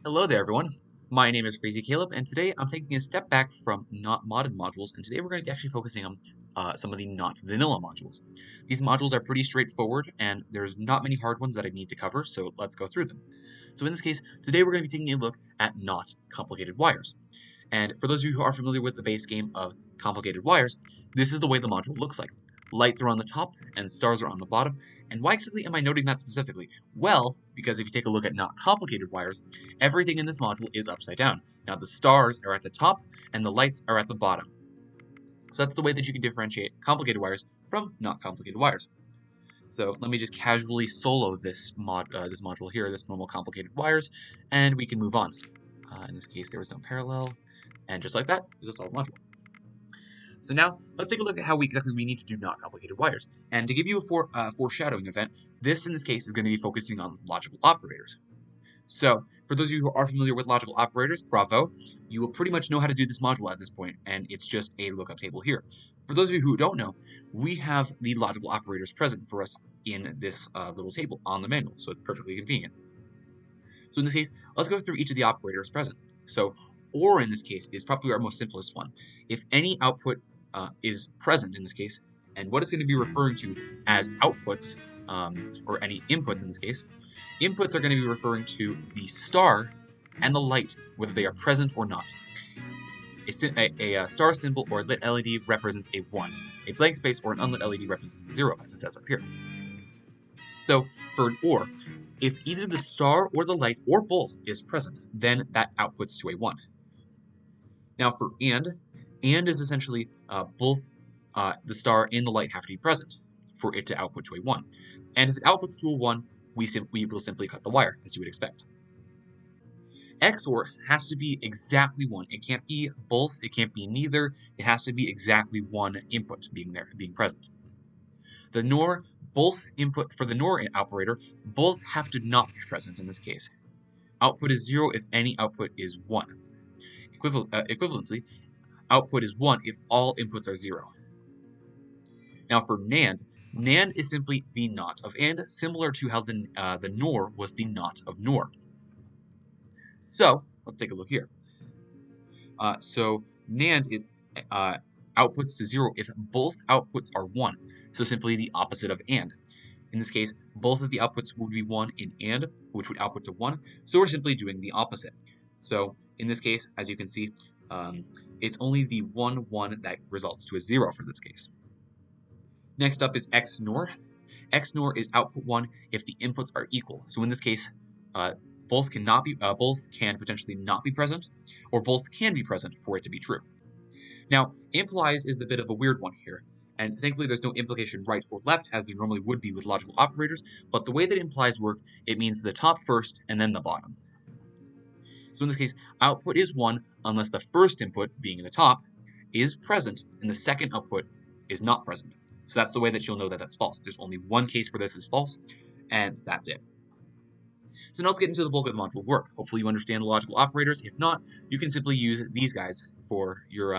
Hello there, everyone. My name is Crazy Caleb, and today I'm taking a step back from not modded modules, and today we're going to be actually focusing on some of the not vanilla modules. These modules are pretty straightforward, and there's not many hard ones that I need to cover, so let's go through them. So in this case, today we're going to be taking a look at not complicated wires. And for those of you who are familiar with the base game of complicated wires, this is the way the module looks like. Lights are on the top and stars are on the bottom. And why exactly am I noting that specifically? Well, because if you take a look at not complicated wires, everything in this module is upside down. Now the stars are at the top and the lights are at the bottom. So that's the way that you can differentiate complicated wires from not complicated wires. So let me just casually solo this module here, this normal complicated wires, and we can move on. In this case, there was no parallel, and just like that is a solid module. So now let's take a look at how exactly we need to do not complicated wires. And to give you a foreshadowing event, this in this case is going to be focusing on logical operators. So for those of you who are familiar with logical operators, bravo, you will pretty much know how to do this module at this point, and it's just a lookup table here. For those of you who don't know, we have the logical operators present for us in this little table on the manual, so it's perfectly convenient. So in this case, let's go through each of the operators present. So OR in this case is probably our most simplest one. If any output is present in this case, and what it's going to be referring to as outputs, or any inputs in this case, inputs are going to be referring to the star and the light, whether they are present or not. A star symbol or lit LED represents a 1. A blank space or an unlit LED represents a 0, as it says up here. So for an OR, if either the star or the light or both is present, then that outputs to a 1. Now for AND is essentially both the star and the light have to be present for it to output to a 1. And if it outputs to a 1, we will simply cut the wire, as you would expect. XOR has to be exactly 1. It can't be both, it can't be neither, it has to be exactly one input being present. The NOR, both input for the NOR operator, both have to not be present in this case. Output is 0 if any output is 1. Equivalently, output is 1 if all inputs are 0. Now for NAND is simply the NOT of AND, similar to how the NOR was the NOT of NOR. So let's take a look here. So NAND is outputs to 0 if both outputs are 1. So simply the opposite of AND. In this case, both of the outputs would be 1 in AND, which would output to 1. So we're simply doing the opposite. So in this case, as you can see, it's only the 1, 1 that results to a 0 for this case. Next up is XNOR. XNOR is output 1 if the inputs are equal. So in this case, both can potentially not be present, or both can be present for it to be true. Now, implies is the bit of a weird one here, and thankfully there's no implication right or left as there normally would be with logical operators, but the way that implies work, it means the top first and then the bottom. So in this case, output is 1 unless the first input, being in the top, is present and the second output is not present. So that's the way that you'll know that that's false. There's only one case where this is false, and that's it. So now let's get into the bulk of the module work. Hopefully you understand the logical operators. If not, you can simply use these guys for your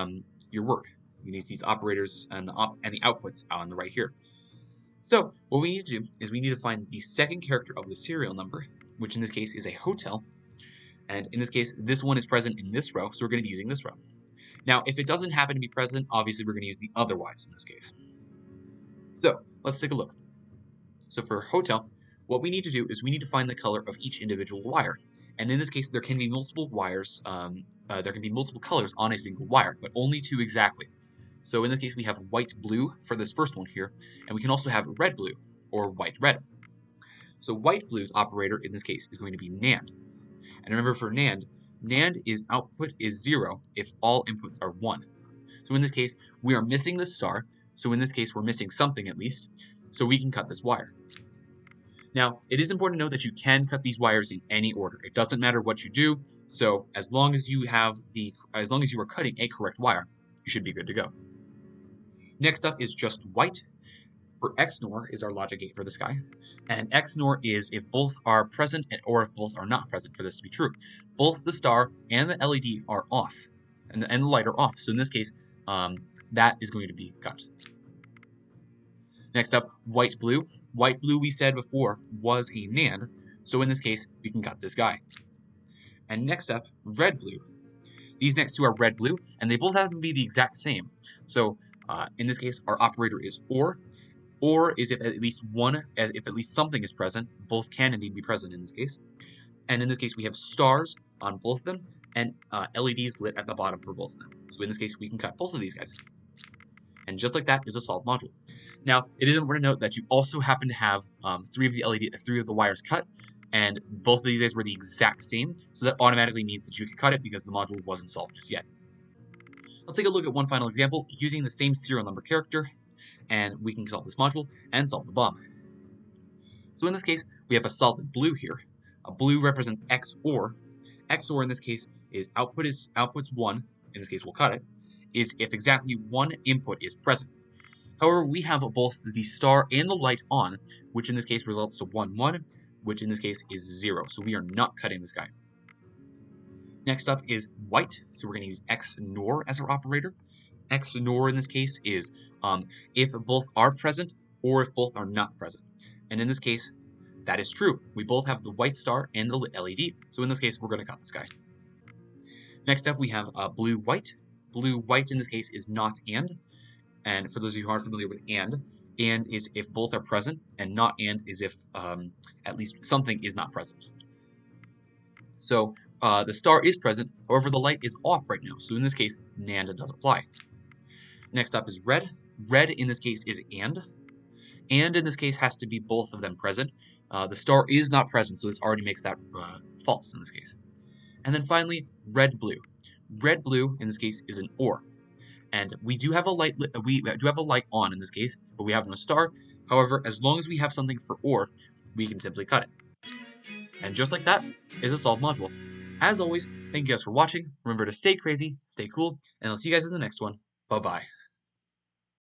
work. You can use these operators and the outputs on the right here. So what we need to do is we need to find the second character of the serial number, which in this case is a hotel. And in this case, this one is present in this row, so we're going to be using this row. Now, if it doesn't happen to be present, obviously we're going to use the otherwise in this case. So let's take a look. So for hotel, what we need to do is we need to find the color of each individual wire. And in this case, there can be multiple wires, there can be multiple colors on a single wire, but only 2 exactly. So in this case, we have white-blue for this first one here, and we can also have red-blue, or white-red. So white-blue's operator in this case is going to be NAND. And remember for NAND is output is 0 if all inputs are 1. So in this case, we are missing the star, so in this case, we're missing something at least, so we can cut this wire. Now, it is important to note that you can cut these wires in any order. It doesn't matter what you do, so as long as you are cutting a correct wire, you should be good to go. Next up is just white. For XNOR is our logic gate for this guy, and XNOR is if both are present or if both are not present for this to be true. Both the star and the LED are off, and the light are off, so in this case, that is going to be cut. Next up, white-blue. White-blue, we said before, was a NAND, so in this case, we can cut this guy. And next up, red, blue. These next two are red, blue, and they both happen to be the exact same. So in this case, our operator is or is if at least one, as if at least something is present. Both can indeed be present in this case. And in this case, we have stars on both of them and LEDs lit at the bottom for both of them. So in this case, we can cut both of these guys. And just like that is a solved module. Now, it is important to note that you also happen to have three of the wires cut, and both of these guys were the exact same, so that automatically means that you can cut it because the module wasn't solved just yet. Let's take a look at one final example using the same serial number character, and we can solve this module and solve the bomb. So in this case, we have a solid blue here. A blue represents XOR. XOR in this case is outputs 1, in this case we'll cut it, is if exactly one input is present. However, we have both the star and the light on, which in this case results to 1, 1, which in this case is 0. So we are not cutting this guy. Next up is white, so we're going to use XNOR as our operator. XNOR in this case is if both are present or if both are not present. And in this case, that is true. We both have the white star and the LED, so in this case, we're going to cut this guy. Next up, we have blue-white. Blue-white in this case is not and for those of you who aren't familiar with and is if both are present, and not and is if at least something is not present. So the star is present, however the light is off right now, so in this case, NAND does apply. Next up is red. Red in this case is and in this case has to be both of them present. The star is not present, so this already makes that false in this case. And then finally, red-blue. Red-blue in this case is an OR. And we do have a light on in this case, but we have no star. However, as long as we have something for OR, we can simply cut it. And just like that is a solved module. As always, thank you guys for watching. Remember to stay crazy, stay cool, and I'll see you guys in the next one. Bye-bye.